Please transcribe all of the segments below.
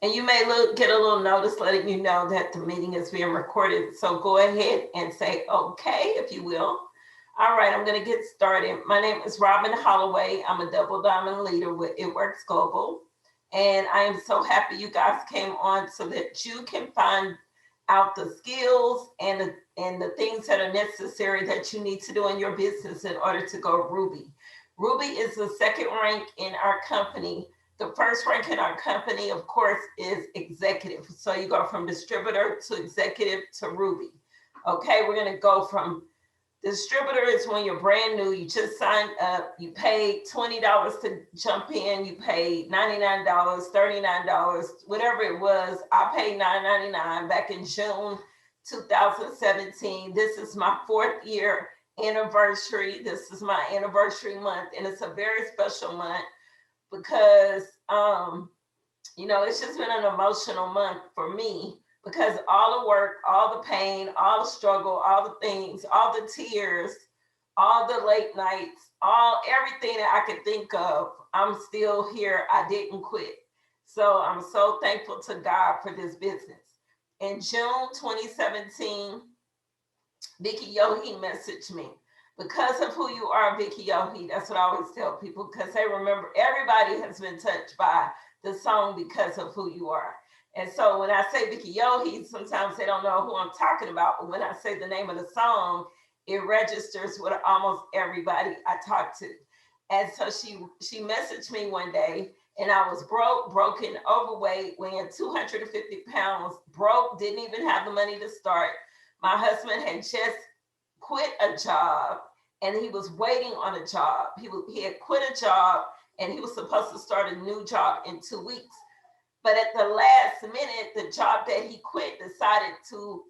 And you may get a little notice letting you know that the meeting is being recorded. So go ahead and say okay, if you will. All right, I'm going to get started. My name is Robin Holloway. I'm a double diamond leader with It Works Global. And I am so happy you guys came on so that you can find out the skills and the things that are necessary that you need to do in your business in order to go Ruby. Ruby is the second rank in our company. The first rank in our company, of course, is executive. So you go from distributor to executive to Ruby. Okay, we're going to go from distributor is when you're brand new, you just signed up, you paid $20 to jump in, you paid $99, $39, whatever it was. I paid $9.99 back in June 2017. This is my 4th year anniversary. This is my anniversary month, and it's a very special month because it's just been an emotional month for me because all the work, all the pain, all the struggle, all the things, all the tears, all the late nights, everything that I could think of, I'm still here. I didn't quit. So I'm so thankful to God for this business. In June 2017, Vicky Yohe messaged me. Because of who you are, Vicky Yohe, that's what I always tell people, because they remember everybody has been touched by the song Because of Who You Are. And so when I say Vicky Yohe, sometimes they don't know who I'm talking about. But when I say the name of the song, it registers with almost everybody I talk to. And so she messaged me one day, and I was broken, overweight, weighing 250 pounds, broke, didn't even have the money to start. My husband had just quit a job, and he was waiting on a job. He had quit a job, and he was supposed to start a new job in 2 weeks. But at the last minute, the job that he quit decided to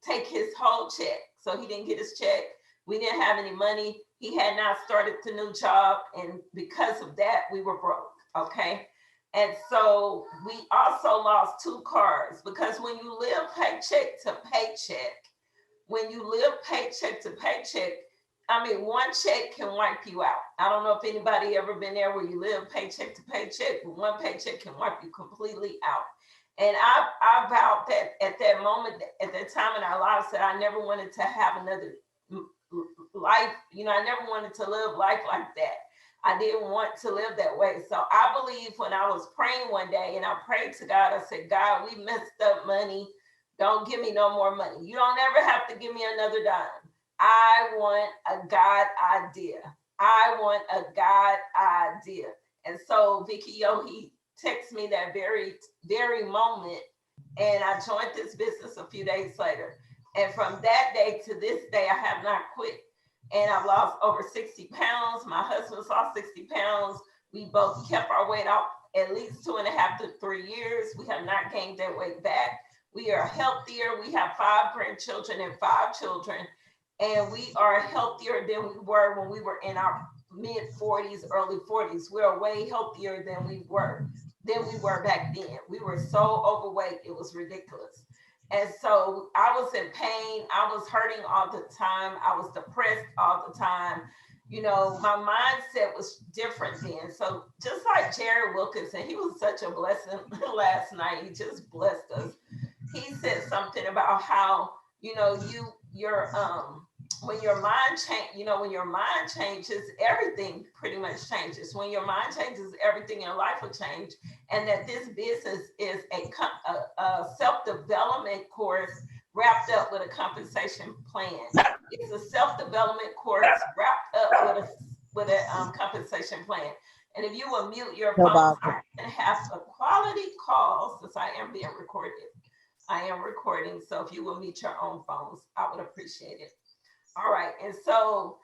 take his whole check. So he didn't get his check. We didn't have any money. He had not started the new job. And because of that, we were broke. Okay. And so we also lost 2 cars because when you live paycheck to paycheck, one check can wipe you out. I don't know if anybody ever been there where you live paycheck to paycheck, but one paycheck can wipe you completely out. And I vowed that at that moment, at that time in our lives, that I never wanted to have another life. I never wanted to live life like that. I didn't want to live that way. So I believe when I was praying one day and I prayed to God, I said, God, we messed up money. Don't give me no more money. You don't ever have to give me another dime. I want a God idea. I want a God idea. And so Vicky Yohe texted me that very, very moment. And I joined this business a few days later. And from that day to this day, I have not quit. And I've lost over 60 pounds. My husband's lost 60 pounds. We both kept our weight off at least 2.5 to 3 years. We have not gained that weight back. We are healthier. We have 5 grandchildren and 5 children. And we are healthier than we were when we were in our mid 40s, early 40s. We are way healthier than we were back then. We were so overweight, it was ridiculous. And so I was in pain. I was hurting all the time. I was depressed all the time. My mindset was different then. So just like Jared Wilkinson, he was such a blessing last night. He just blessed us. He said something about how, when your mind changes, everything pretty much changes. When your mind changes, everything in life will change. And that this business is a self-development course wrapped up with a compensation plan. It's a self-development course wrapped up with a compensation plan. And if you will mute your phone and have a quality call, since I am being recorded, I am recording. So if you will mute your own phones, I would appreciate it. All right. And so,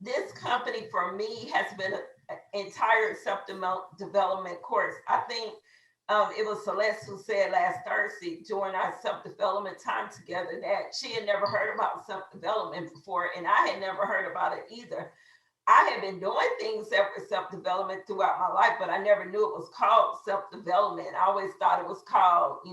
this company for me has been an entire self-development course. I think it was Celeste who said last Thursday during our self-development time together that she had never heard about self-development before, and I had never heard about it either. I had been doing things that were self-development throughout my life, but I never knew it was called self-development. I always thought it was called,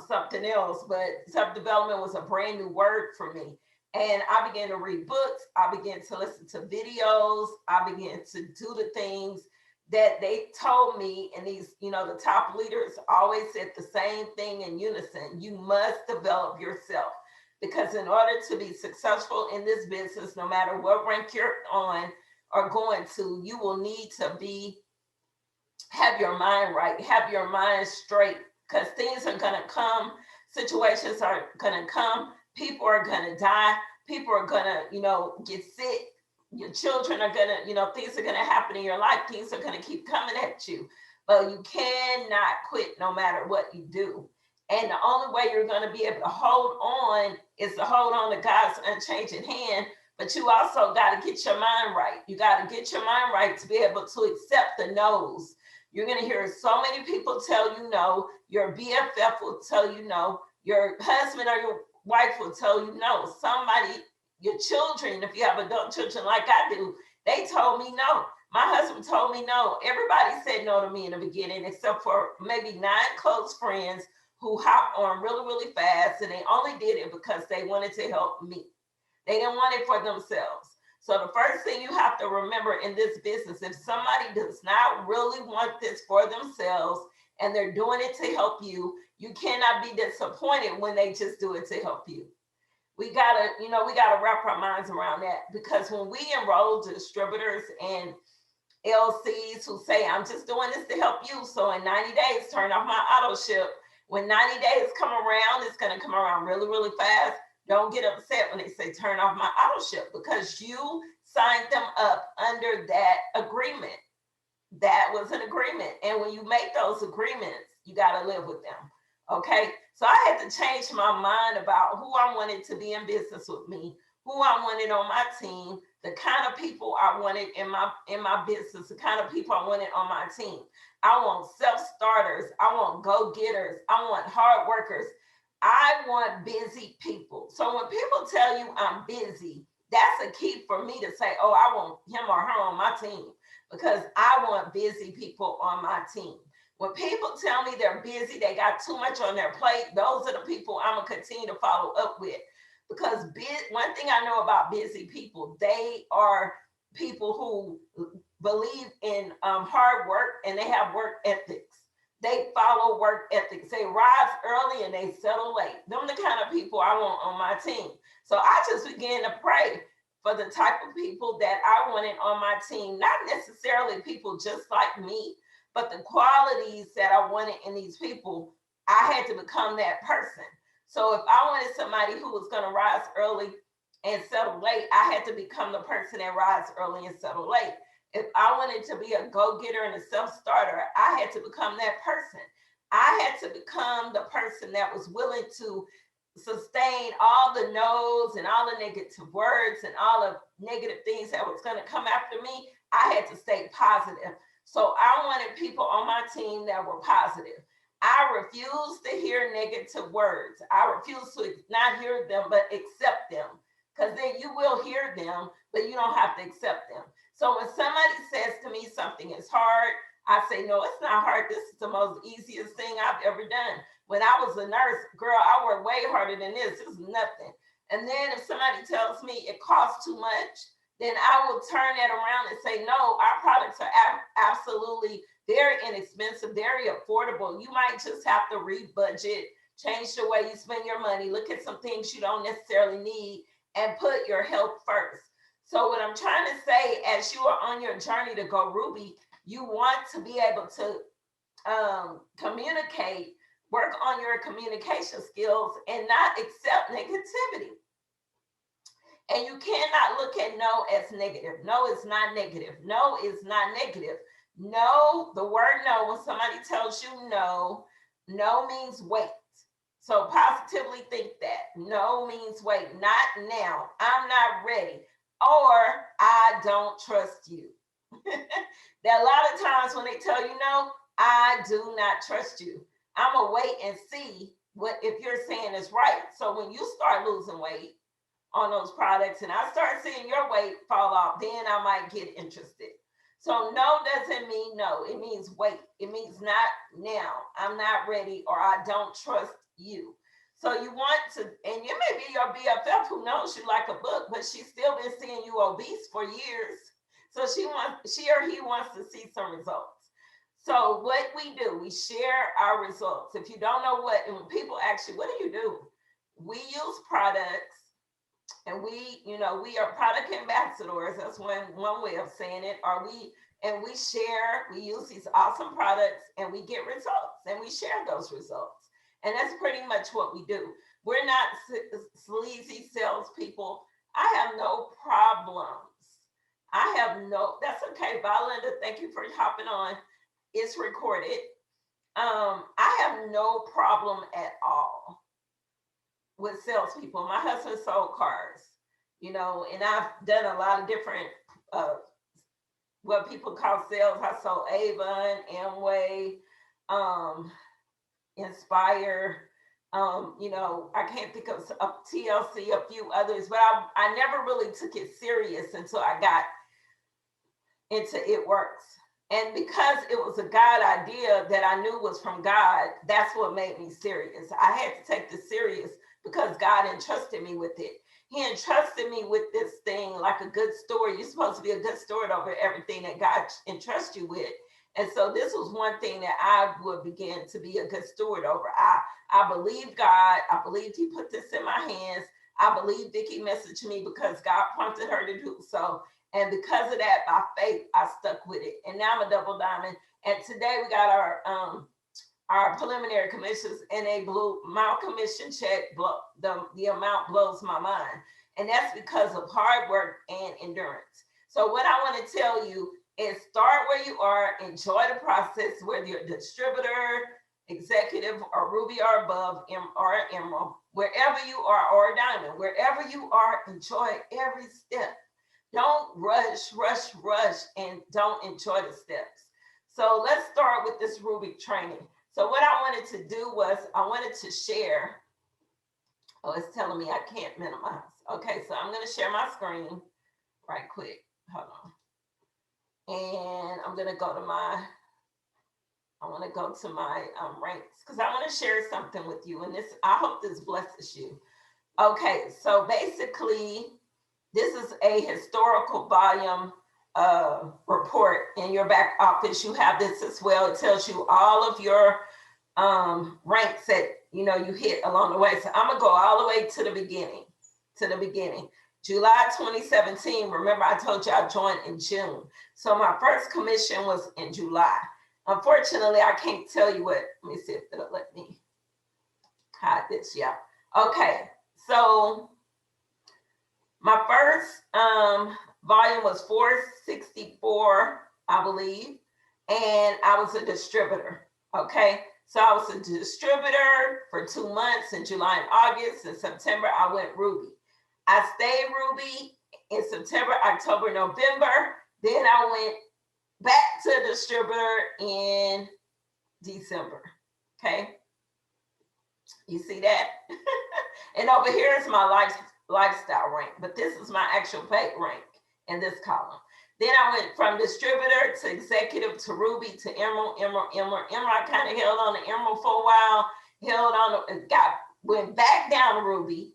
something else, but self-development was a brand new word for me. And I began to read books. I began to listen to videos. I began to do the things that they told me, and these, the top leaders always said the same thing in unison. You must develop yourself, because in order to be successful in this business, no matter what rank you're on or going to, you will need to have your mind right, have your mind straight, because things are going to come, situations are going to come, people are going to die, people are going to, get sick, your children are going to, things are going to happen in your life, things are going to keep coming at you, but you cannot quit no matter what you do. And the only way you're going to be able to hold on is to hold on to God's unchanging hand. But you also got to get your mind right. You got to get your mind right to be able to accept the no's. You're going to hear so many people tell you no. Your BFF will tell you no. Your husband or your wife will tell you no. Somebody, your children, if you have adult children like I do, they told me no. My husband told me no. Everybody said no to me in the beginning, except for maybe 9 close friends who hopped on really, really fast. And they only did it because they wanted to help me. They didn't want it for themselves. So the first thing you have to remember in this business, if somebody does not really want this for themselves and they're doing it to help you, you cannot be disappointed when they just do it to help you. We gotta wrap our minds around that, because when we enroll distributors and LCs who say, I'm just doing this to help you, so in 90 days, turn off my auto ship. When 90 days come around, it's gonna come around really, really fast. Don't get upset when they say turn off my auto ship, because you signed them up under that agreement. That was an agreement. And when you make those agreements, you got to live with them. Okay. So I had to change my mind about who I wanted to be in business with me, who I wanted on my team, the kind of people I wanted in my business, the kind of people I wanted on my team. I want self-starters. I want go-getters. I want hard workers. I want busy people. So when people tell you I'm busy, that's a key for me to say, oh, I want him or her on my team, because I want busy people on my team. When people tell me they're busy, they got too much on their plate, those are the people I'm going to continue to follow up with. Because one thing I know about busy people, they are people who believe in hard work, and they have work ethics. They follow work ethics. They rise early and they settle late. Them the kind of people I want on my team. So I just began to pray for the type of people that I wanted on my team, not necessarily people just like me, but the qualities that I wanted in these people. I had to become that person. So if I wanted somebody who was going to rise early and settle late, I had to become the person that rise early and settle late. If I wanted to be a go-getter and a self-starter, I had to become that person. I had to become the person that was willing to sustain all the no's and all the negative words and all the negative things that was going to come after me. I had to stay positive. So I wanted people on my team that were positive. I refuse to hear negative words. I refuse to not hear them, but accept them. Because then you will hear them, but you don't have to accept them. So when somebody says to me something is hard, I say, no, it's not hard. This is the most easiest thing I've ever done. When I was a nurse, girl, I worked way harder than this. This is nothing. And then if somebody tells me it costs too much, then I will turn that around and say, no, our products are absolutely very inexpensive, very affordable. You might just have to re-budget, change the way you spend your money, look at some things you don't necessarily need, and put your health first. So what I'm trying to say, as you are on your journey to go Ruby, you want to be able to communicate, work on your communication skills, and not accept negativity. And you cannot look at no as negative. No is not negative. No is not negative. No, the word no, when somebody tells you no, no means wait. So positively think that. No means wait, not now. I'm not ready. Or I don't trust you. There are a lot of times when they tell you no, I do not trust you. I'm going to wait and see what if you're saying is right. So when you start losing weight on those products and I start seeing your weight fall off, then I might get interested. So no doesn't mean no. It means wait. It means not now. I'm not ready, or I don't trust you. So you want to, and you may be your BFF who knows you like a book, but she's still been seeing you obese for years. So she or he wants to see some results. So what we do, we share our results. If you don't know what, and when people ask you, what do? We use products, and we are product ambassadors. That's one way of saying it. We share, we use these awesome products and we get results and we share those results. And that's pretty much what we do. We're not sleazy salespeople. I have no problems. That's okay. Valinda, thank you for hopping on. It's recorded. I have no problem at all with salespeople. My husband sold cars, and I've done a lot of different what people call sales. I sold Avon, Amway, Inspire. I can't think of TLC, a few others, but I never really took it serious until I got into It Works. And because it was a God idea that I knew was from God, that's what made me serious. I had to take this serious because God entrusted me with it. He entrusted me with this thing like a good steward. You're supposed to be a good steward over everything that God entrusts you with. And so this was one thing that I would begin to be a good steward over. I believe God. I believed he put this in my hands. I believe Vicki messaged me because God prompted her to do so. And because of that, by faith, I stuck with it. And now I'm a double diamond. And today we got our preliminary commissions, and they blew my commission check. The amount blows my mind. And that's because of hard work and endurance. So what I want to tell you is start where you are, enjoy the process, whether you're a distributor, executive, or ruby or above, or emerald, wherever you are, or a diamond, wherever you are, enjoy every step. Don't rush, and don't enjoy the steps. So let's start with this Rubik training. So what I wanted to do was I wanted to share. Oh, it's telling me I can't minimize. Okay, so I'm going to share my screen right quick. Hold on. And I'm going to go to my ranks because I want to share something with you. And I hope this blesses you. Okay, so basically, this is a historical volume report in your back office. You have this as well. It tells you all of your ranks that you hit along the way. So I'm gonna go all the way to the beginning. July 2017. Remember, I told you I joined in June. So my first commission was in July. Unfortunately, I can't tell you what. Let me see if it'll let me hide this. Yeah. Okay. So my first volume was 464, I believe, and I was a distributor. Okay. So I was a distributor for 2 months in July and August. In September, I went Ruby. I stayed Ruby in September, October, November. Then I went back to distributor in December. Okay. You see that? And over here is my lifestyle rank, but this is my actual pay rank in this column. Then I went from distributor to executive to Ruby to Emerald. I kind of held on to Emerald for a while, went back down to Ruby,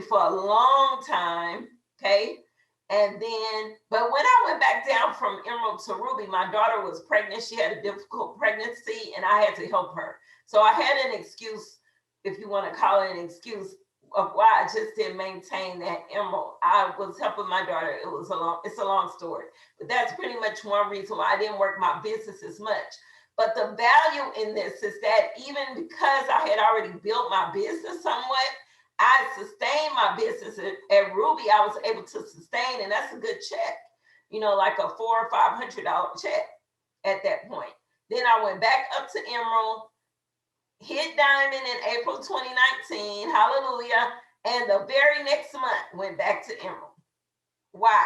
for a long time, okay? And then, but when I went back down from Emerald to Ruby, my daughter was pregnant. She had a difficult pregnancy and I had to help her. So I had an excuse, if you want to call it an excuse, of why I just didn't maintain that Emerald. I was helping my daughter. It's a long story, but that's pretty much one reason why I didn't work my business as much. But the value in this is that even because I had already built my business somewhat, I sustained my business at Ruby. I was able to sustain, and that's a good check, like a $400 or $500 check at that point. Then I went back up to Emerald, hit Diamond in April 2019, hallelujah. And the very next month went back to Emerald. Why?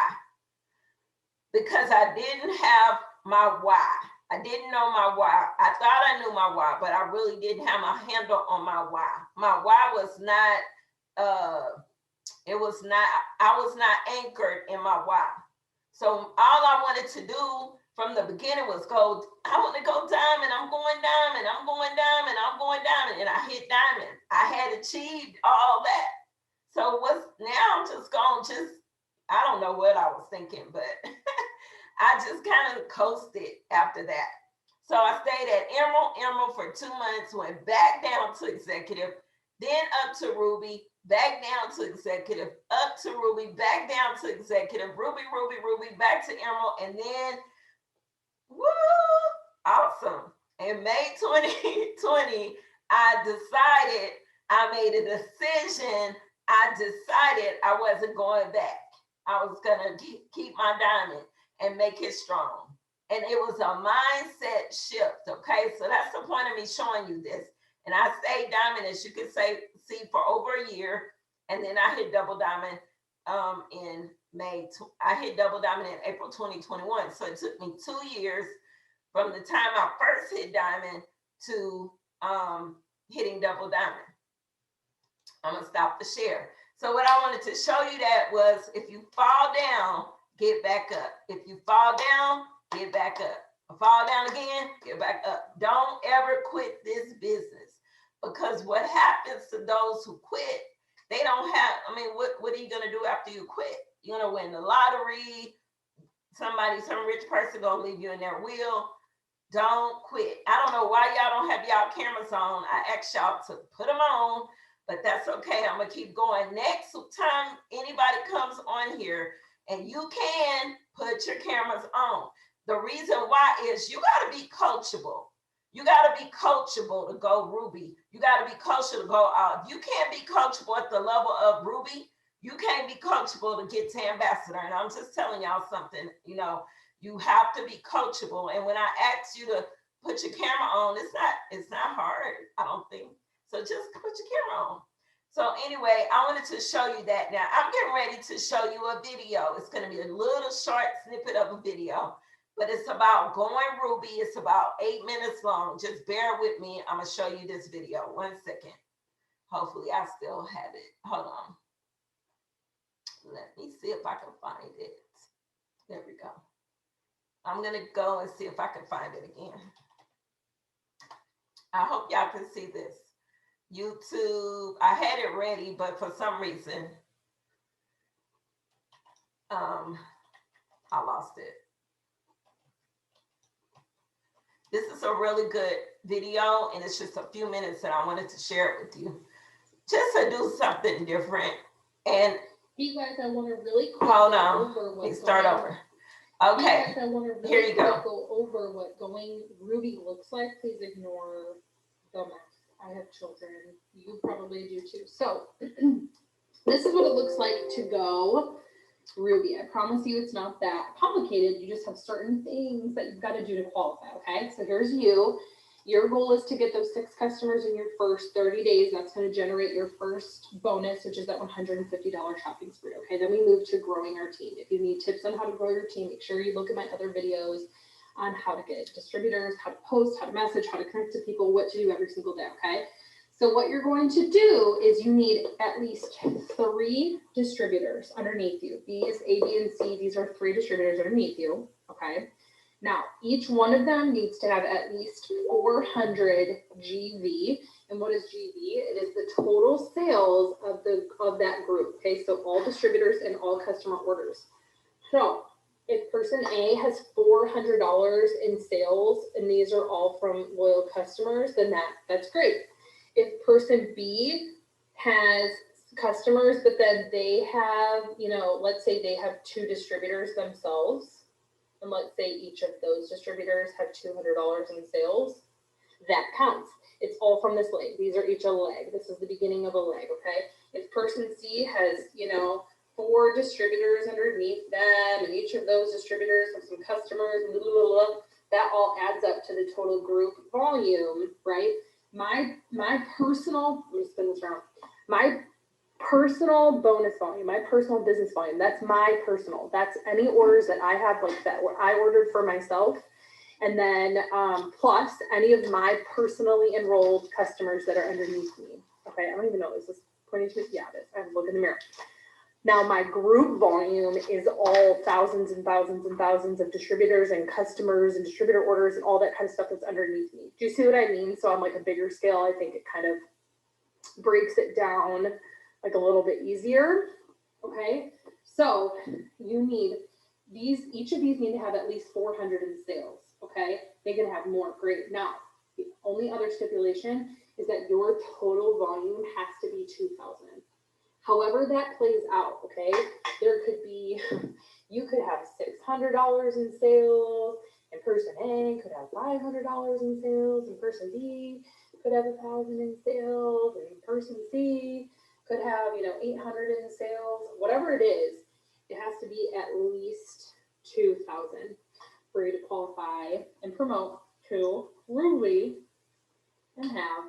Because I didn't have my why. I didn't know my why. I thought I knew my why, but I really didn't have a handle on my why. My why was not, I was not anchored in my why. So all I wanted to do from the beginning was I want to go diamond. I'm going diamond. And I hit diamond. I had achieved all that. So now I'm just going I don't know what I was thinking, but I just kind of coasted after that. So I stayed at Emerald for 2 months, went back down to executive, then up to Ruby, back down to executive, up to Ruby, back down to executive, Ruby, back to Emerald, and then, woo, awesome. In May 2020, I made a decision. I decided I wasn't going back. I was going to keep my diamond and make it strong. And it was a mindset shift. Okay. So that's the point of me showing you this. And I stayed diamond, as you can see, for over a year. And then I hit double diamond in May. I hit double diamond in April 2021. So it took me 2 years from the time I first hit diamond to hitting double diamond. I'm going to stop the share. So what I wanted to show you that was, if you fall down, get back up. If you fall down, get back up. Fall down again, get back up. Don't ever quit this business, because what happens to those who quit, they don't have, I mean, what are you going to do after you quit? You're going to win the lottery. Some rich person going to leave you in their will. Don't quit. I don't know why y'all don't have y'all cameras on. I asked y'all to put them on, but that's okay. I'm going to keep going. Next time anybody comes on here, and you can put your cameras on. The reason why is you got to be coachable. You got to be coachable to go Ruby. You got to be coachable to go out. If you can't be coachable at the level of Ruby, you can't be coachable to get to ambassador. And I'm just telling y'all something, you have to be coachable. And when I ask you to put your camera on, it's not hard, I don't think. So just put your camera on. So anyway, I wanted to show you that. Now I'm getting ready to show you a video. It's going to be a little short snippet of a video, but it's about going Ruby. It's about 8 minutes long. Just bear with me. I'm going to show you this video. 1 second. Hopefully I still have it. Hold on. Let me see if I can find it. There we go. I'm going to go and see if I can find it again. I hope y'all can see this. YouTube, I had it ready, but for some reason, I lost it. This is a really good video, and it's just a few minutes that I wanted to share it with you, just to do something different. And you guys, I want to really hold on. Let me start over. Okay. You guys, I want to really here you go over what going Ruby looks like. Please ignore the mess. I have children. You probably do too. So this is what it looks like to go Ruby. I promise you it's not that complicated. You just have certain things that you've got to do to qualify, okay? So here's you. Your goal is to get those 6 customers in your first 30 days. That's going to generate your first bonus, which is that $150 shopping spree, okay? Then we move to growing our team. If you need tips on how to grow your team, make sure you look at my other videos on how to get distributors, how to post, how to message, how to connect to people, what to do every single day, okay? So what you're going to do is you need at least 3 distributors underneath you. These A, B, and C, these are 3 distributors underneath you, okay? Now, each one of them needs to have at least 400 GV. And what is GV? It is the total sales of that group, okay? So all distributors and all customer orders. So if person A has $400 in sales, and these are all from loyal customers, then that's great. If person B has customers, but then they have, let's say they have 2 distributors themselves, and let's say each of those distributors have $200 in sales, that counts. It's all from this leg. These are each a leg. This is the beginning of a leg, okay? If person C has, 4 distributors underneath them, and each of those distributors have some customers, blah, blah, blah, that all adds up to the total group volume, right? My personal, let me spin this around. My personal bonus volume, my personal business volume, that's any orders that I have, like that what I ordered for myself, and then plus any of my personally enrolled customers that are underneath me. Okay, I don't even know, is this pointing to me? Yeah, it is. I have to look in the mirror. Now my group volume is all thousands and thousands and thousands of distributors and customers and distributor orders and all that kind of stuff that's underneath me. Do you see what I mean? So on like a bigger scale, I think it kind of breaks it down like a little bit easier. Okay, So you need these, each of these need to have at least 400 in sales. Okay. They can have more. Great. Now, the only other stipulation is that your total volume has to be 2,000. However that plays out, okay, there could be, you could have $600 in sales, and person A could have $500 in sales, and person B could have 1,000 in sales, and person C could have, 800 in sales. Whatever it is, it has to be at least 2,000 for you to qualify and promote to Ruby and have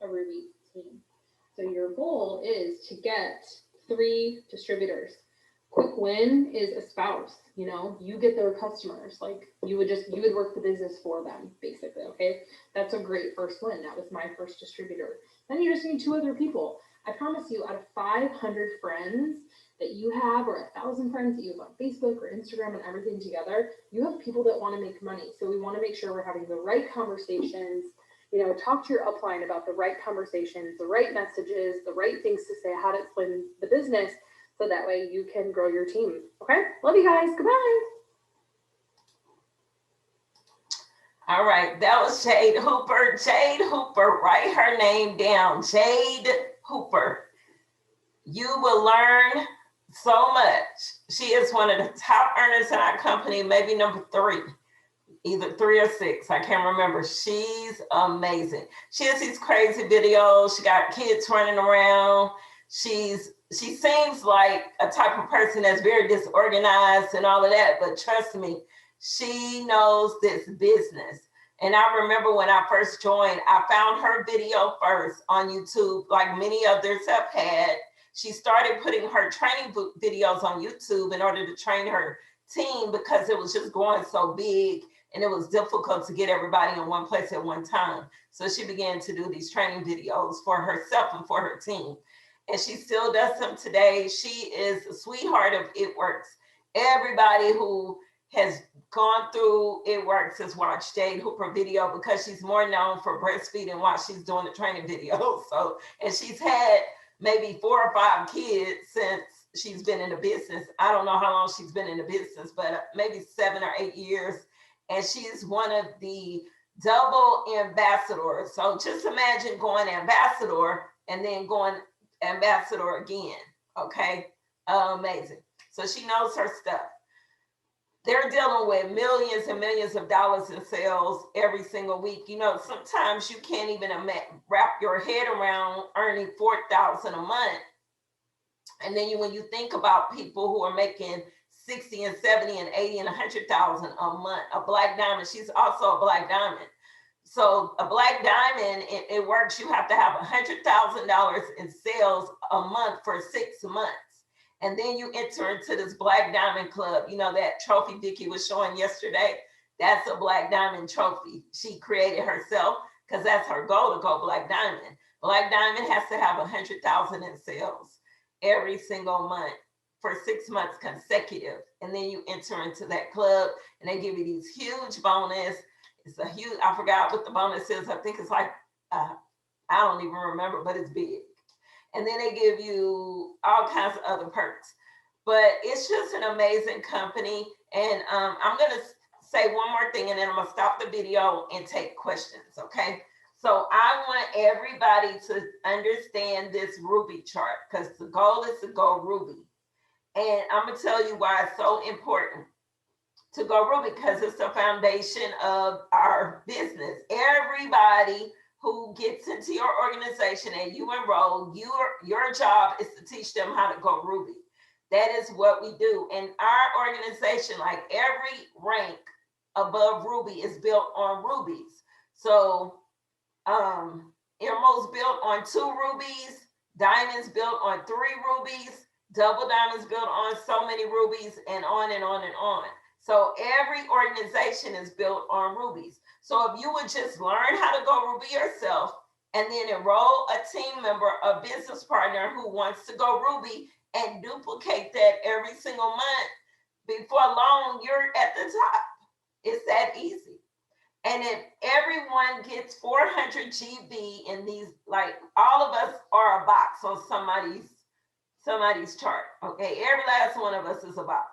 a Ruby team. So your goal is to get 3 distributors. Quick win is a spouse. You get their customers. Like you would work the business for them, basically. Okay, that's a great first win. That was my first distributor. Then you just need 2 other people. I promise you, out of 500 friends that you have, or 1,000 friends that you have on Facebook or Instagram and everything together, you have people that want to make money. So we want to make sure we're having the right conversations. Talk to your upline about the right conversations, the right messages, the right things to say, how to explain the business, so that way you can grow your team. Okay? Love you guys. Goodbye. All right, that was Jade Hooper. Jade Hooper, write her name down. Jade Hooper. You will learn so much. She is one of the top earners in our company, maybe number 3. Either 3 or 6, I can't remember. She's amazing. She has these crazy videos. She got kids running around. She seems like a type of person that's very disorganized and all of that, but trust me, she knows this business. And I remember when I first joined, I found her video first on YouTube, like many others have had. She started putting her training videos on YouTube in order to train her team because it was just growing so big and it was difficult to get everybody in one place at one time. So she began to do these training videos for herself and for her team. And she still does them today. She is a sweetheart of It Works. Everybody who has gone through It Works has watched Jade Hooper video because she's more known for breastfeeding while she's doing the training videos. So, and she's had maybe 4 or 5 kids since she's been in the business. I don't know how long she's been in the business, but maybe 7 or 8 years. And she's one of the double ambassadors. So just imagine going ambassador and then going ambassador again. Okay, amazing. So she knows her stuff. They're dealing with millions and millions of dollars in sales every single week. Sometimes you can't even wrap your head around earning $4,000 a month. And then when you think about people who are making 60 and 70 and 80 and 100,000 a month, a black diamond, she's also a black diamond. So a black diamond, it works. You have to have $100,000 in sales a month for 6 months. And then you enter into this black diamond club. That trophy Vicki was showing yesterday, that's a black diamond trophy. She created herself because that's her goal, to go black diamond. Black diamond has to have 100,000 in sales every single month for 6 months consecutive. And then you enter into that club and they give you these huge bonus. It's a huge, I forgot what the bonus is. I think it's like, I don't even remember, but it's big. And then they give you all kinds of other perks. But it's just an amazing company. And I'm going to say one more thing and then I'm going to stop the video and take questions, okay? So I want everybody to understand this Ruby chart because the goal is to go Ruby. And I'm going to tell you why it's so important to go Ruby, because it's the foundation of our business. Everybody who gets into your organization and you enroll, your job is to teach them how to go Ruby. That is what we do. And our organization, like every rank above Ruby, is built on rubies. So emeralds built on 2 rubies, diamonds built on 3 rubies, double diamonds built on so many rubies, and on and on and on. So every organization is built on rubies. So if you would just learn how to go Ruby yourself and then enroll a team member, a business partner who wants to go Ruby and duplicate that every single month, before long, you're at the top. It's that easy. And if everyone gets 400 GB in these, like all of us are a box on somebody's somebody's chart. Okay, every last one of us is a box.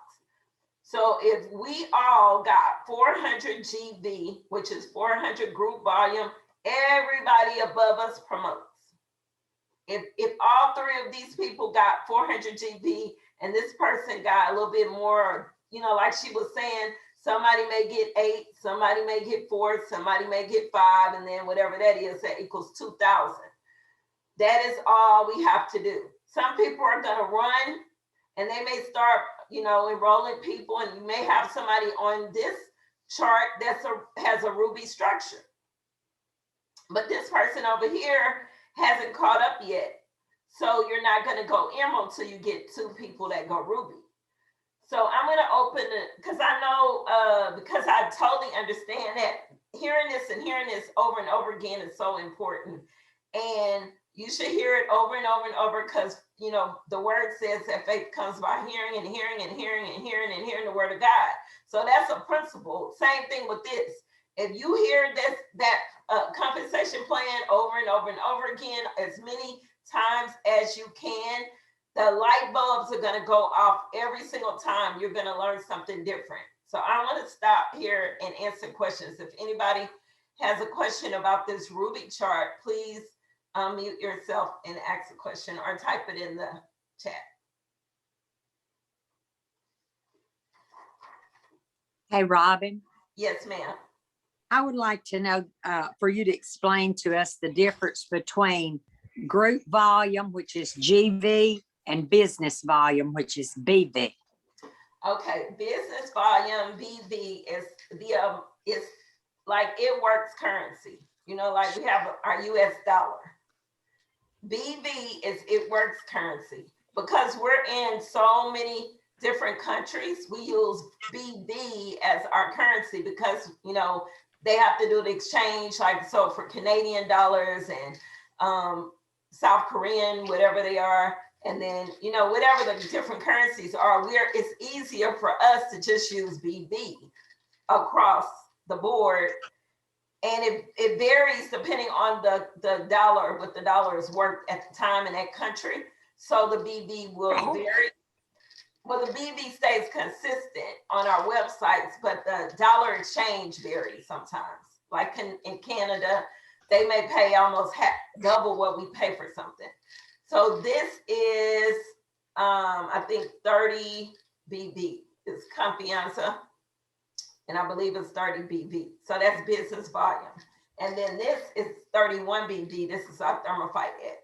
So if we all got 400 GV, which is 400 group volume, everybody above us promotes. If all three of these people got 400 GV and this person got a little bit more, like she was saying, somebody may get 8, somebody may get 4, somebody may get 5, and then whatever that is, that equals 2,000. That is all we have to do. Some people are going to run and they may start, enrolling people, and you may have somebody on this chart has a Ruby structure. But this person over here hasn't caught up yet. So you're not going to go Emerald till you get 2 people that go Ruby. So I'm going to open it because I know, because I totally understand that hearing this over and over again is so important. And you should hear it over and over and over because, the word says that faith comes by hearing and hearing and hearing and hearing and hearing the word of God. So that's a principle. Same thing with this. If you hear that compensation plan over and over and over again, as many times as you can, the light bulbs are going to go off every single time. You're going to learn something different. So I want to stop here and answer questions. If anybody has a question about this Ruby chart, please unmute yourself and ask a question or type it in the chat. Hey, Robin. Yes, ma'am. I would like to know, for you to explain to us the difference between group volume, which is GV, and business volume, which is BV. Okay, business volume, BV is is like it works currency. Like we have our US dollar. BV is it works currency. Because we're in so many different countries, we use BV as our currency because, they have to do the exchange, like so for Canadian dollars and South Korean, whatever they are. And then, whatever the different currencies are, it's easier for us to just use BV across the board. And it varies depending on the dollar, what the dollar is worth at the time in that country. So the BV will vary. Well, the BV stays consistent on our websites, but the dollar exchange varies sometimes. Like in Canada, they may pay almost double what we pay for something. So this is, I think 30 BV is confianza. And I believe it's 30 BV. So that's business volume. And then this is 31 BV. This is our Thermophyte X.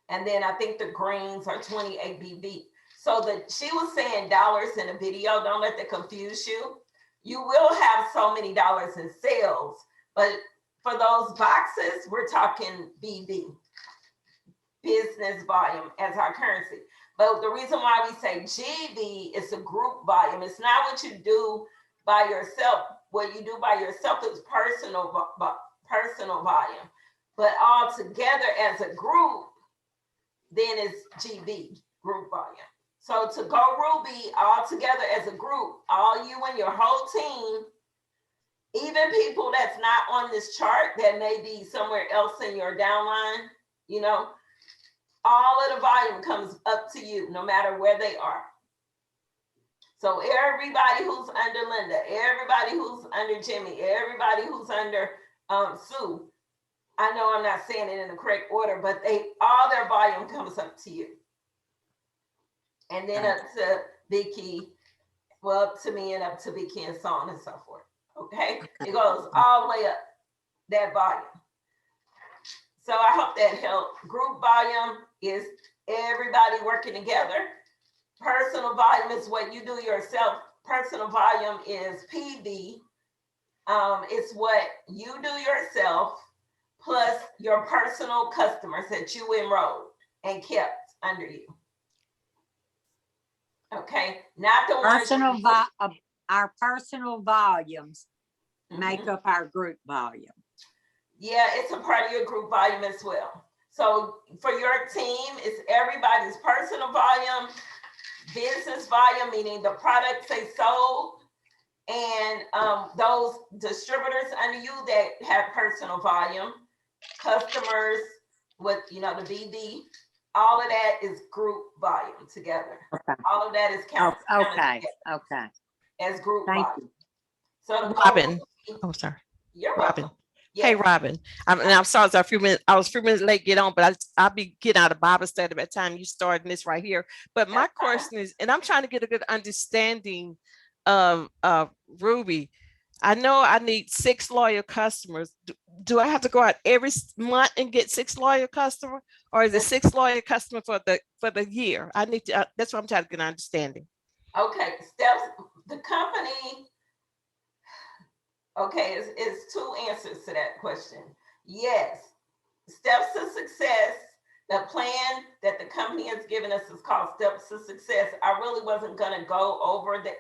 And then I think the greens are 28 BV. So she was saying dollars in the video. Don't let that confuse you. You will have so many dollars in sales, but for those boxes, we're talking BV, business volume, as our currency. But the reason why we say GV is a group volume. It's not what you do by yourself. What you do by yourself is personal volume. But all together as a group, then it's GV, group volume. So to go Ruby all together as a group, all you and your whole team, even people that's not on this chart that may be somewhere else in your downline, all of the volume comes up to you no matter where they are. So everybody who's under Linda, everybody who's under Jimmy, everybody who's under Sue, I know I'm not saying it in the correct order, but all their volume comes up to you. And then up to Vicky, well, up to me and up to Vicky and so on and so forth. Okay? It goes all the way up, that volume. So I hope that helped. Group volume is everybody working together. Personal volume is what you do yourself. Personal volume is PV. It's what you do yourself plus your personal customers that you enrolled and kept under you. Okay, not the personal our personal volumes make up our group volume. Yeah, it's a part of your group volume as well. So for your team, it's everybody's personal volume, business volume, meaning the products they sold, and those distributors under you that have personal volume, customers with the BD, All of that is group volume together. Okay. All of that is Oh, counted okay. together Okay. as group Thank volume. you. So the Robin. goal, Oh, sorry. you're Robin. welcome. Hey, Yes. Robin. I'm sorry, I was a few minutes late get on, but I'll be getting out of Bible study by the time you start this right here. But my That's fine. question is, and I'm trying to get a good understanding of Ruby. I know I need 6 loyal customers. Do I have to go out every month and get 6 loyal customers, or is it 6 loyal customers for the year? I need to. That's what I'm trying to get an understanding. Okay, steps. The company. Okay, it's two answers to that question. Yes, steps to success. The plan that the company has given us is called Steps to Success. I really wasn't going to go over that.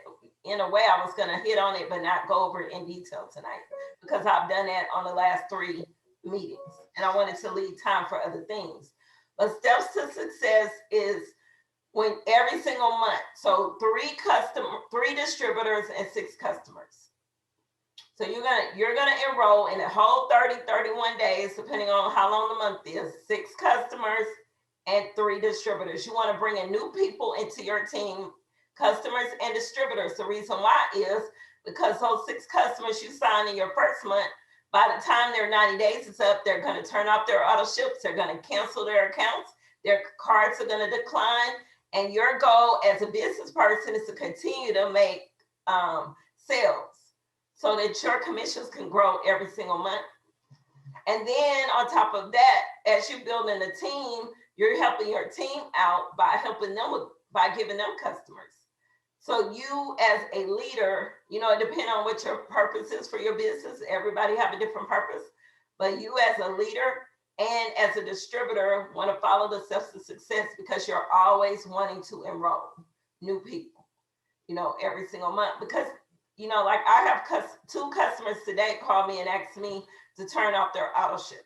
In a way, I was going to hit on it, but not go over it in detail tonight because I've done that on the last 3 meetings and I wanted to leave time for other things. But Steps to Success is when every single month, so 3 distributors and 6 customers. So you're gonna enroll in the whole 30, 31 days, depending on how long the month is, 6 customers and 3 distributors. You want to bring in new people into your team, customers and distributors. The reason why is because those 6 customers you sign in your first month, by the time their 90 days is up, they're going to turn off their auto ships, they're going to cancel their accounts, their cards are going to decline. And your goal as a business person is to continue to make sales so that your commissions can grow every single month. And then on top of that, as you're building a team, you're helping your team out by helping them by giving them customers. So you as a leader, it depends on what your purpose is for your business. Everybody have a different purpose, but you as a leader and as a distributor want to follow the steps to success because you're always wanting to enroll new people, every single month. Because, like I have 2 customers today call me and ask me to turn off their auto ships.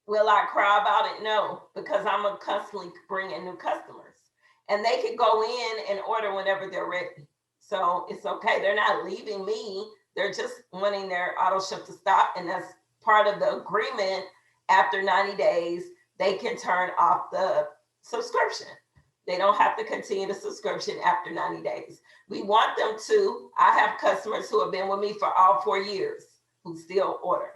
Will I cry about it? No, because I'm going to constantly bring in new customers. And they can go in and order whenever they're ready. So it's okay. They're not leaving me. They're just wanting their auto ship to stop. And that's part of the agreement. After 90 days, they can turn off the subscription. They don't have to continue the subscription after 90 days. We want them to. I have customers who have been with me for all 4 years who still order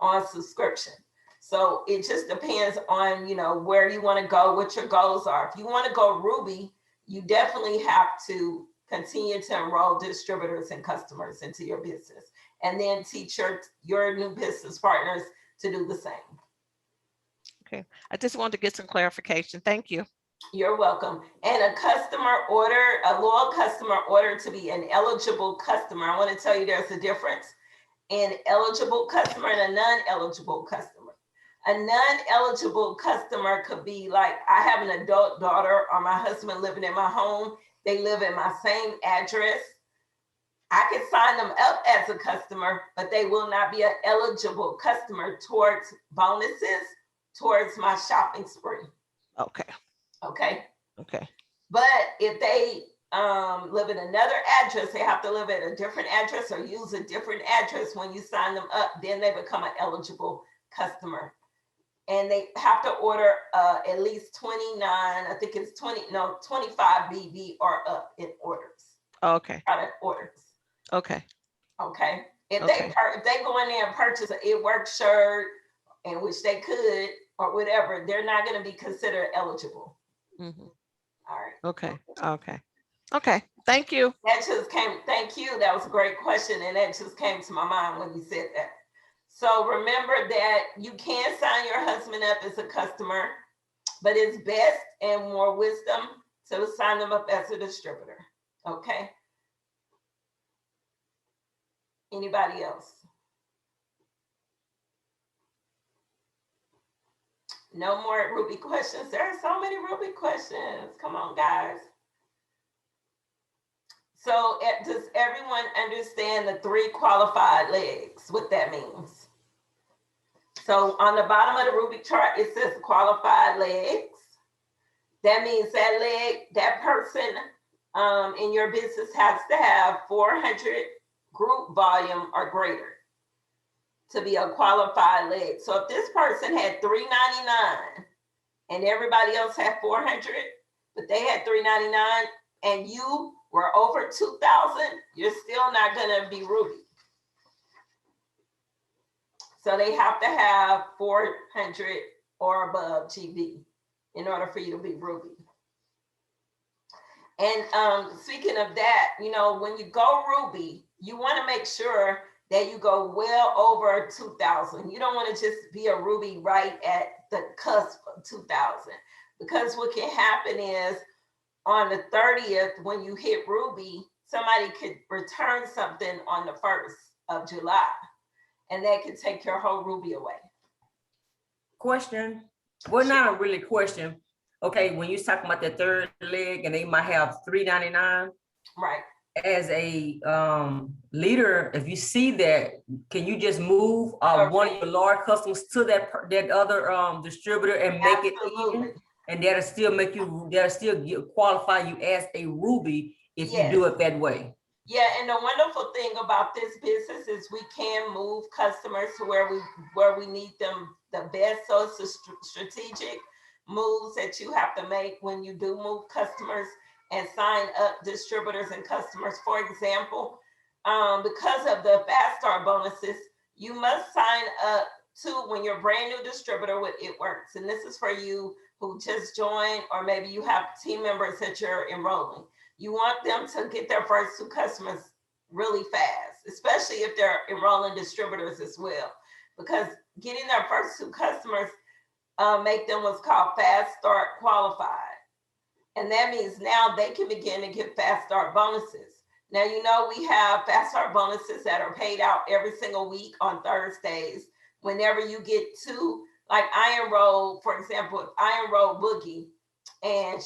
on subscription. So it just depends on, where you want to go, what your goals are. If you want to go Ruby, you definitely have to continue to enroll distributors and customers into your business, and then teach your new business partners to do the same. Okay, I just wanted to get some clarification. Thank you. You're welcome. And a loyal customer order to be an eligible customer. I want to tell you there's a difference in eligible customer and a non-eligible customer. A non-eligible customer could be like, I have an adult daughter or my husband living in my home. They live in my same address. I can sign them up as a customer, but they will not be an eligible customer towards bonuses, towards my shopping spree. Okay. Okay. Okay. But if they live in another address, they have to live at a different address or use a different address when you sign them up, then they become an eligible customer. And they have to order at least 29, I think it's 25 BB or up in orders. Okay. Product orders. Okay. Okay. If Okay. they go in there and purchase an It Works shirt, in which they could, or whatever, they're not going to be considered eligible. Mm-hmm. All right. Okay. Okay. Okay. Thank you. Thank you. That was a great question. And that just came to my mind when you said that. So remember that you can sign your husband up as a customer, but it's best and more wisdom to sign them up as a distributor. Okay. Anybody else? No more Ruby questions. There are so many Ruby questions. Come on, guys. So does everyone understand the 3 qualified legs, what that means? So on the bottom of the Ruby chart, it says qualified legs. That means that person in your business has to have 400 group volume or greater to be a qualified leg. So if this person had 399 and everybody else had 400, but they had 399, and you were over 2,000, you're still not gonna be Ruby. So they have to have 400 or above GV in order for you to be Ruby. And speaking of that, you know, when you go Ruby, you want to make sure that you go well over 2,000. You don't want to just be a Ruby right at the cusp of 2,000, because what can happen is on the 30th, when you hit Ruby, somebody could return something on the 1st of July, and that could take your whole Ruby away. Question. Well, not a really question. Okay, when you're talking about the third leg and they might have 399. Right. As a leader, if you see that, can you just move one of your large customers to that other distributor and make it even? And that'll still make you, that'll still qualify you as a Ruby if you do it that way. Yeah, and the wonderful thing about this business is we can move customers to where we need them the best. So it's a strategic moves that you have to make when you do move customers and sign up distributors and customers. For example, because of the Fast Start bonuses, you must sign up to, when you're a brand new distributor with It Works. And this is for you who just joined, or maybe you have team members that you're enrolling. You want them to get their first 2 customers really fast, especially if they're enrolling distributors as well, because getting their first 2 customers make them what's called Fast Start qualified. And that means now they can begin to get Fast Start bonuses. Now, you know, we have Fast Start bonuses that are paid out every single week on Thursdays. Whenever you get 2, like I enroll, for example, if I enroll Boogie and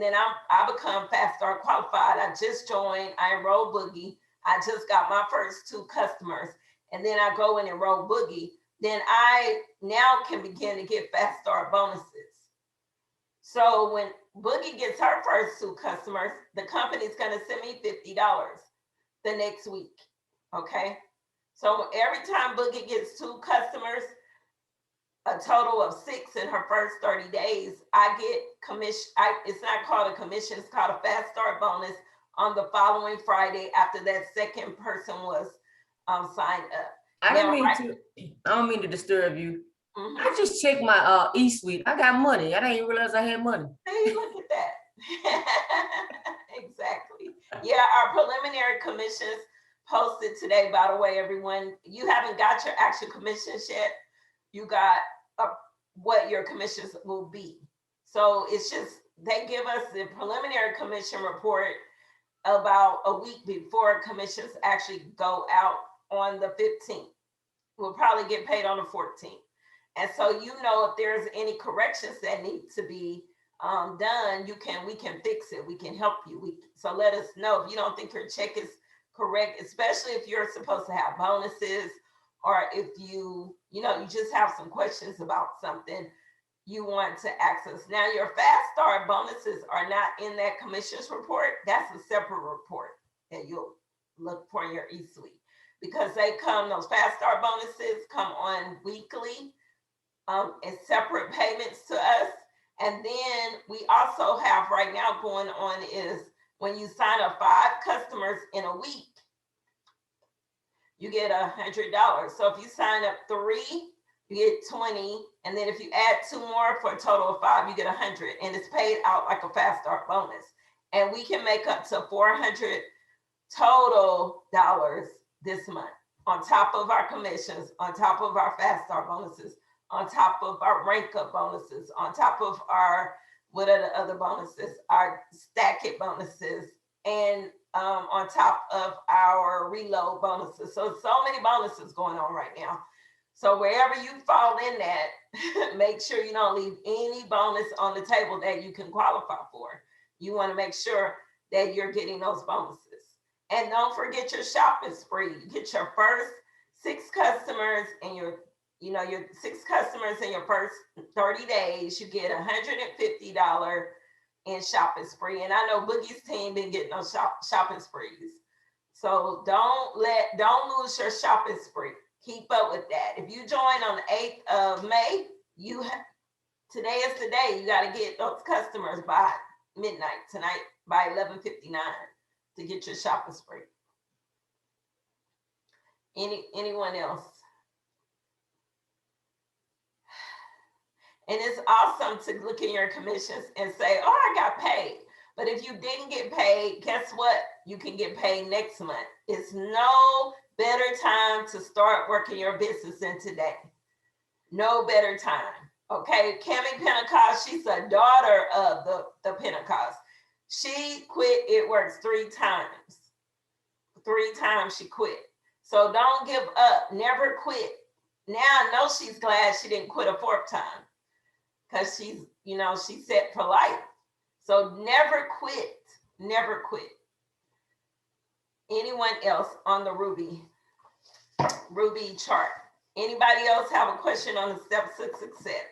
then I become Fast Start qualified. I just joined, I enroll Boogie. I just got my first 2 customers, and then I go and enroll Boogie. Then I now can begin to get Fast Start bonuses. So when Boogie gets her first 2 customers, the company's gonna send me $50 the next week, okay? So every time Boogie gets 2 customers, a total of 6 in her first 30 days, I get commission. It's not called a commission, it's called a Fast Start bonus on the following Friday after that second person was signed up. I don't mean to disturb you. I just checked my e-suite. I got money. I didn't realize I had money. Hey, look at that. Exactly. Yeah, our preliminary commissions posted today, by the way, everyone. You haven't got your actual commissions yet. You got what your commissions will be. So it's just, they give us the preliminary commission report about a week before commissions actually go out on the 15th. We'll probably get paid on the 14th. And so, you know, if there's any corrections that need to be done, we can fix it. We can help you. So let us know if you don't think your check is correct, especially if you're supposed to have bonuses, or if you just have some questions about something you want to access. Now, your Fast Start bonuses are not in that commissions report. That's a separate report that you'll look for in your e-suite, because those Fast Start bonuses come on weekly as separate payments to us. And then we also have right now going on is when you sign up 5 customers in a week, you get $100. So if you sign up 3, you get 20. And then if you add 2 more for a total of 5, you get 100. And it's paid out like a Fast Start bonus. And we can make up to $400 total dollars this month, on top of our commissions, on top of our Fast Start bonuses, on top of our rank up bonuses, on top of our, what are the other bonuses, our stack it bonuses, and on top of our reload bonuses. So many bonuses going on right now. So wherever you fall in that, make sure you don't leave any bonus on the table that you can qualify for. You want to make sure that you're getting those bonuses. And don't forget your shopping spree. You get your first 6 customers and your 6 customers in your first 30 days, you get $150 in shopping spree. And I know Boogie's team been getting those shopping sprees. So don't lose your shopping spree. Keep up with that. If you join on the 8th of May, you Today is the day. You got to get those customers by midnight tonight, by 11:59 to get your shopping spree. Anyone else? And it's awesome to look at your commissions and say, oh, I got paid. But if you didn't get paid, guess what? You can get paid next month. It's no better time to start working your business than today. No better time. Okay, Cami Pentecost, she's a daughter of the Pentecost. She quit It Works 3 times. 3 times she quit. So don't give up. Never quit. Now I know she's glad she didn't quit a 4th time, because she's, she's set for life. So never quit. Never quit. Anyone else on the Ruby chart? Anybody else have a question on the steps of success?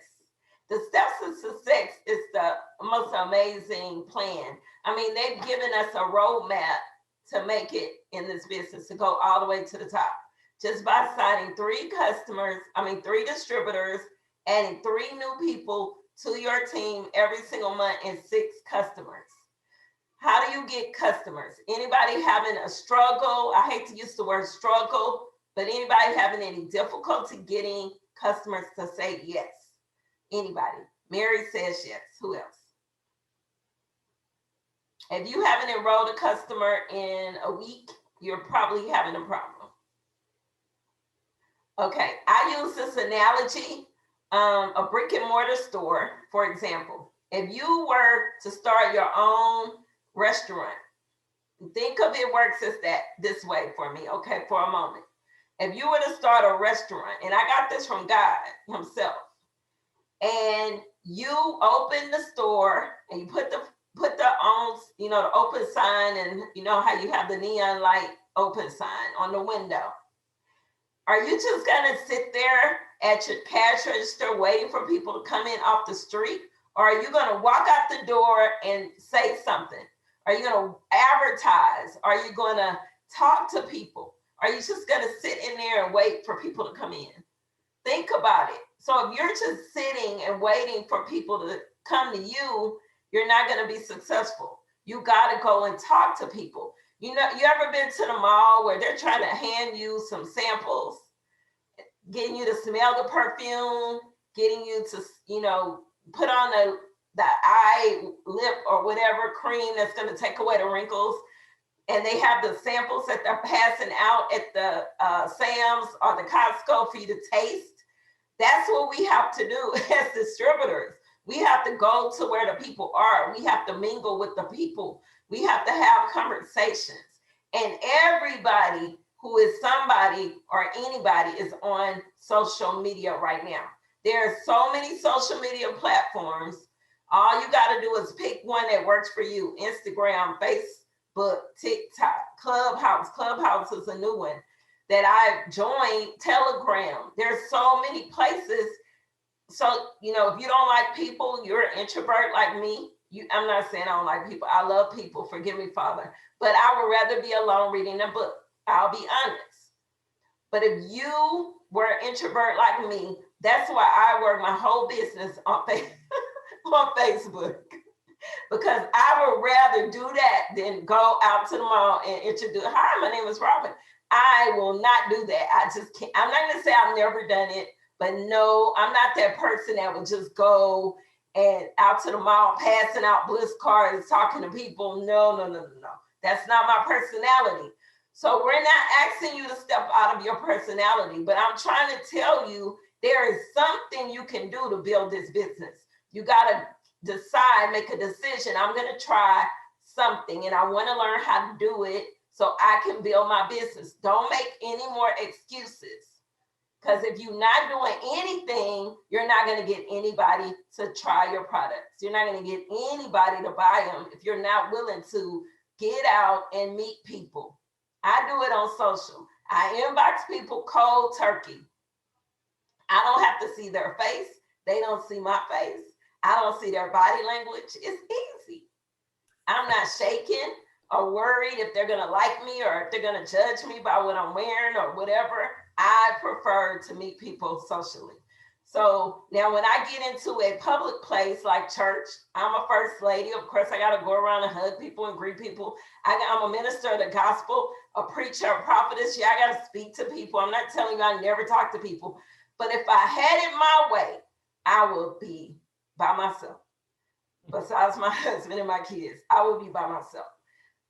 The steps of success is the most amazing plan. I mean, they've given us a roadmap to make it in this business, to go all the way to the top. Just by signing 3 distributors, adding 3 new people to your team every single month, and 6 customers. How do you get customers? Anybody having a struggle? I hate to use the word struggle, but anybody having any difficulty getting customers to say yes? Anybody? Mary says yes. Who else? If you haven't enrolled a customer in a week, you're probably having a problem. Okay, I use this analogy, a brick and mortar store, for example. If you were to start your own restaurant, think of It Works as this way for me, okay, for a moment. If you were to start a restaurant, and I got this from God himself, and you open the store and you put the the open sign, and you know how you have the neon light open sign on the window. Are you just gonna sit there at your cash register waiting for people to come in off the street? Or are you gonna walk out the door and say something? Are you gonna advertise? Are you gonna talk to people? Are you just gonna sit in there and wait for people to come in? Think about it. So if you're just sitting and waiting for people to come to you, you're not gonna be successful. You gotta go and talk to people. You ever been to the mall where they're trying to hand you some samples, getting you to smell the perfume, getting you to, put on the eye, lip, or whatever cream that's going to take away the wrinkles, and they have the samples that they're passing out at the Sam's or the Costco for you to taste? That's what we have to do as distributors. We have to go to where the people are. We have to mingle with the people. We have to have conversations. And everybody who is somebody or anybody is on social media right now. There are so many social media platforms. All you got to do is pick one that works for you. Instagram, Facebook, TikTok, Clubhouse. Clubhouse is a new one that I've joined. Telegram. There's so many places. So, if you don't like people, you're an introvert like me. I'm not saying I don't like people. I love people. Forgive me, Father. But I would rather be alone reading a book. I'll be honest. But if you were an introvert like me, that's why I work my whole business on Facebook. Because I would rather do that than go out to the mall and introduce, hi, my name is Robin. I will not do that. I just can't. I'm not going to say I've never done it, but no, I'm not that person that would just go and out to the mall, passing out bliss cards, talking to people. No. That's not my personality. So we're not asking you to step out of your personality, but I'm trying to tell you there is something you can do to build this business. You got to decide, make a decision. I'm going to try something and I want to learn how to do it so I can build my business. Don't make any more excuses. Because if you're not doing anything, you're not going to get anybody to try your products. You're not going to get anybody to buy them if you're not willing to get out and meet people. I do it on social. I inbox people cold turkey. I don't have to see their face. They don't see my face. I don't see their body language. It's easy. I'm not shaking or worried if they're going to like me or if they're going to judge me by what I'm wearing or whatever. I prefer to meet people socially. So now when I get into a public place like church, I'm a first lady. Of course, I got to go around and hug people and greet people. I'm a minister of the gospel, a preacher, a prophetess. Yeah, I got to speak to people. I'm not telling you I never talk to people. But if I had it my way, I would be by myself. Besides my husband and my kids, I would be by myself.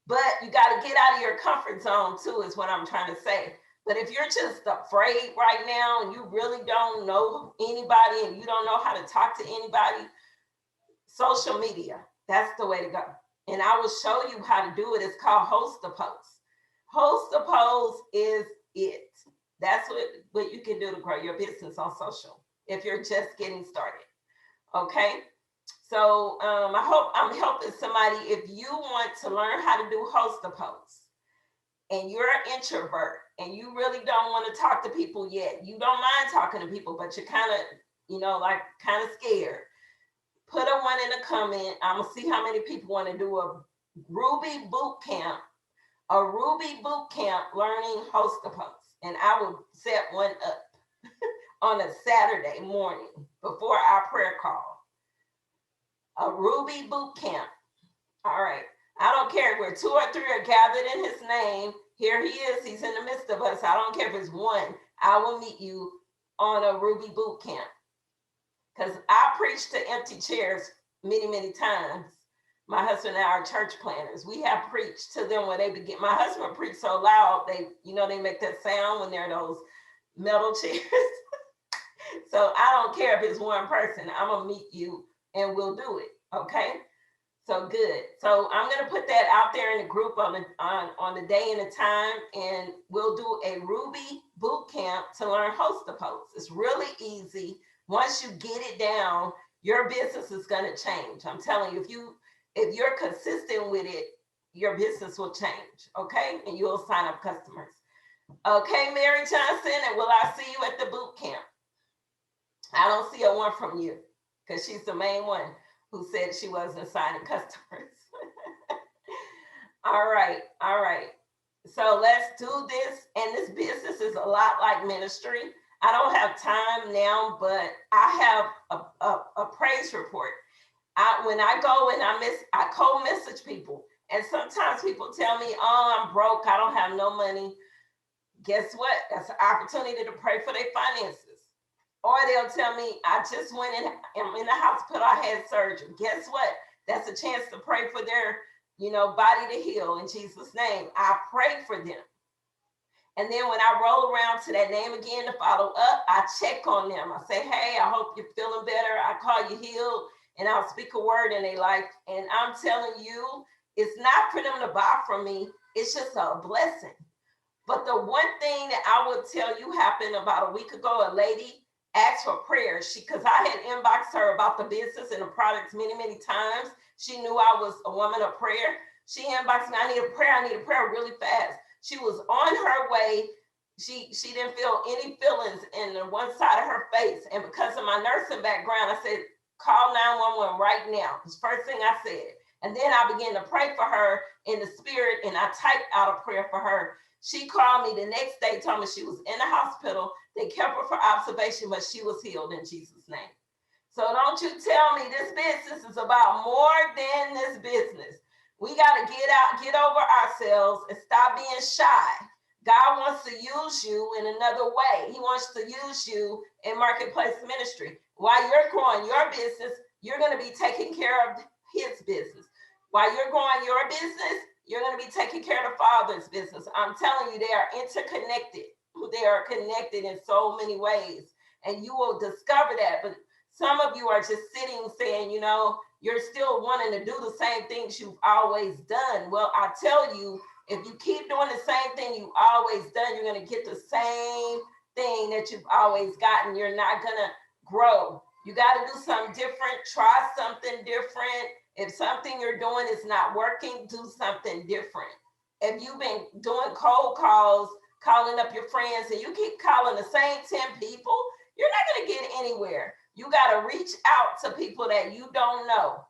But you got to get out of your comfort zone too, is what I'm trying to say. But if you're just afraid right now and you really don't know anybody and you don't know how to talk to anybody, social media, that's the way to go. And I will show you how to do it. It's called host a post. Host a post is it. That's what you can do to grow your business on social if you're just getting started. Okay. So I hope I'm helping somebody. If you want to learn how to do host a post and you're an introvert and you really don't want to talk to people yet, you don't mind talking to people, but you're kind of, like kind of scared, put a one in the comment. I'm going to see how many people want to do a Ruby boot camp, learning host a post. And I will set one up on a Saturday morning before our prayer call. A Ruby boot camp. All right. I don't care where 2 or 3 are gathered in his name. Here he is. He's in the midst of us. I don't care if it's one. I will meet you on a Ruby boot camp. Because I preach to empty chairs many, many times. My husband and I are church planners. We have preached to them where they begin. My husband preached so loud, they make that sound when they're those metal chairs. So I don't care if it's one person. I'm going to meet you and we'll do it. Okay. So good. So I'm going to put that out there in the group on the day and the time, and we'll do a Ruby boot camp to learn host a post. It's really easy. Once you get it down, your business is going to change. I'm telling you, if you're consistent with it, your business will change. Okay. And you'll sign up customers. Okay, Mary Johnson, and will I see you at the boot camp? I don't see a one from you, because she's the main one who said she wasn't signing customers. All right. So let's do this. And this business is a lot like ministry. I don't have time now, but I have a praise report. When I go and I co-message people. And sometimes people tell me, oh, I'm broke. I don't have no money. Guess what? That's an opportunity to pray for their finances. Or they'll tell me, I just went I'm in the hospital, I had surgery. Guess what? That's a chance to pray for their, body to heal in Jesus' name. I pray for them. And then when I roll around to that name again to follow up, I check on them. I say, hey, I hope you're feeling better. I call you healed, and I'll speak a word in their life. And I'm telling you, it's not for them to buy from me. It's just a blessing. But the one thing that I would tell you happened about a week ago, a lady asked for prayer. Because I had inboxed her about the business and the products many, many times. She knew I was a woman of prayer. She inboxed me, I need a prayer really fast. She was on her way. She didn't feel any feelings in the one side of her face. And because of my nursing background, I said, call 911 right now. It's the first thing I said. And then I began to pray for her in the spirit, and I typed out a prayer for her. She called me the next day, told me she was in the hospital. They kept her for observation, but she was healed in Jesus' name. So don't you tell me this business is about more than this business. We got to get over ourselves and stop being shy. God wants to use you in another way. He wants to use you in marketplace ministry. While you're growing your business, you're going to be taking care of his business. While you're growing your business, you're going to be taking care of the Father's business. I'm telling you, they are interconnected. They are connected in so many ways, and you will discover that. But some of you are just sitting saying, you're still wanting to do the same things you've always done. Well, I tell you, if you keep doing the same thing you've always done, you're going to get the same thing that you've always gotten. You're not going to grow. You got to do something different. Try something different. If something you're doing is not working, do something different. If you've been doing cold calls, calling up your friends, and you keep calling the same 10 people, you're not going to get anywhere. You got to reach out to people that you don't know.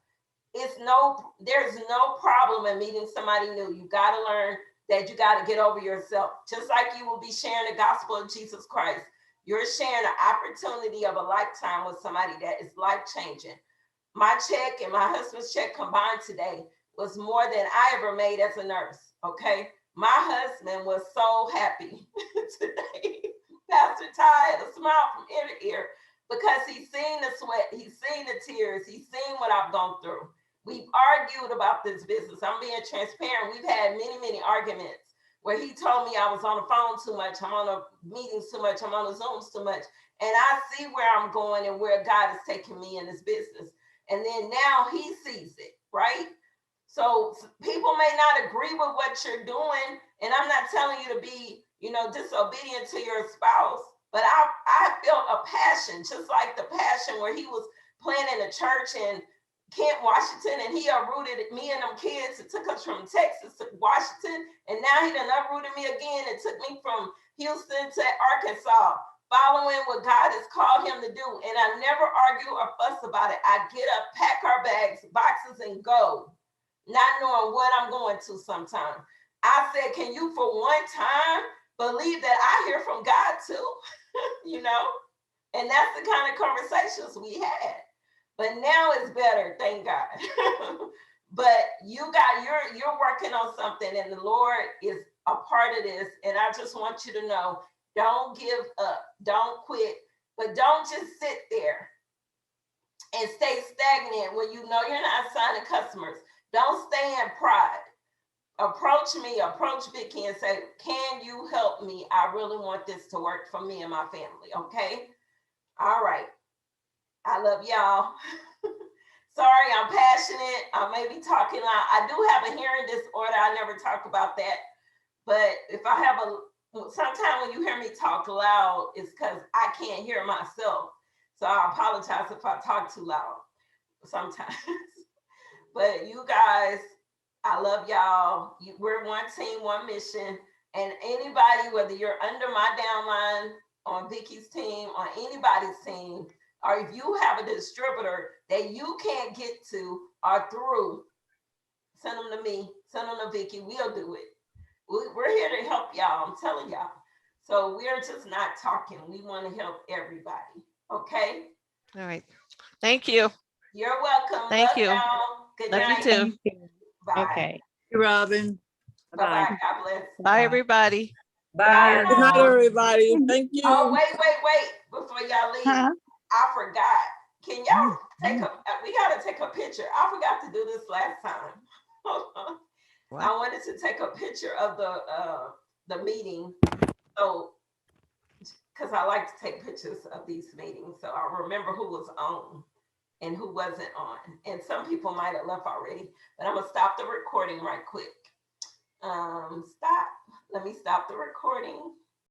There's no problem in meeting somebody new. You got to learn that you got to get over yourself. Just like you will be sharing the gospel of Jesus Christ. You're sharing an opportunity of a lifetime with somebody that is life-changing. My check and my husband's check combined today was more than I ever made as a nurse, okay? My husband was so happy today. Pastor Ty had a smile from ear to ear because he's seen the sweat, he's seen the tears, he's seen what I've gone through. We've argued about this business. I'm being transparent. We've had many, many arguments where he told me I was on the phone too much, I'm on the meetings too much, I'm on the Zooms too much. And I see where I'm going and where God is taking me in this business. And then now he sees it, right? So people may not agree with what you're doing, and I'm not telling you to be, disobedient to your spouse, but I felt a passion, just like the passion where he was planning a church in Kent, Washington, and he uprooted me and them kids. It took us from Texas to Washington, and now he done uprooted me again. It took me from Houston to Arkansas, following what God has called him to do. And I never argue or fuss about it. I get up, pack our bags, boxes, and go, not knowing what I'm going to sometimes. I said, can you for one time believe that I hear from God too? And that's the kind of conversations we had. But now it's better, thank God. But you're working on something, and the Lord is a part of this. And I just want you to know, don't give up, don't quit, but don't just sit there and stay stagnant when you know you're not signing customers. Don't stay in pride. Approach me, approach Vicky and say, can you help me? I really want this to work for me and my family, okay? All right. I love y'all. Sorry, I'm passionate. I may be talking loud. I do have a hearing disorder. I never talk about that. But if I have sometimes when you hear me talk loud, it's because I can't hear myself. So I apologize if I talk too loud sometimes. But you guys, I love y'all. We're one team, one mission. And anybody, whether you're under my downline, on Vicky's team, on anybody's team, or if you have a distributor that you can't get to or through, send them to me, send them to Vicky, we'll do it. We're here to help y'all, I'm telling y'all. So we're just not talking. We want to help everybody, okay? All right. Thank you. You're welcome. Thank Love you. y'all. Good Love night. you too. Bye. Okay. Robin. Bye-bye. God bless. Bye, everybody. Bye. Good night, everybody. Thank you. Oh, wait. Before y'all leave, Huh? I forgot. Can y'all we got to take a picture. I forgot to do this last time. What? I wanted to take a picture of the meeting. So, because I like to take pictures of these meetings. So I remember who was on and who wasn't on. And some people might have left already, but I'm gonna stop the recording right quick. Stop. Let me stop the recording.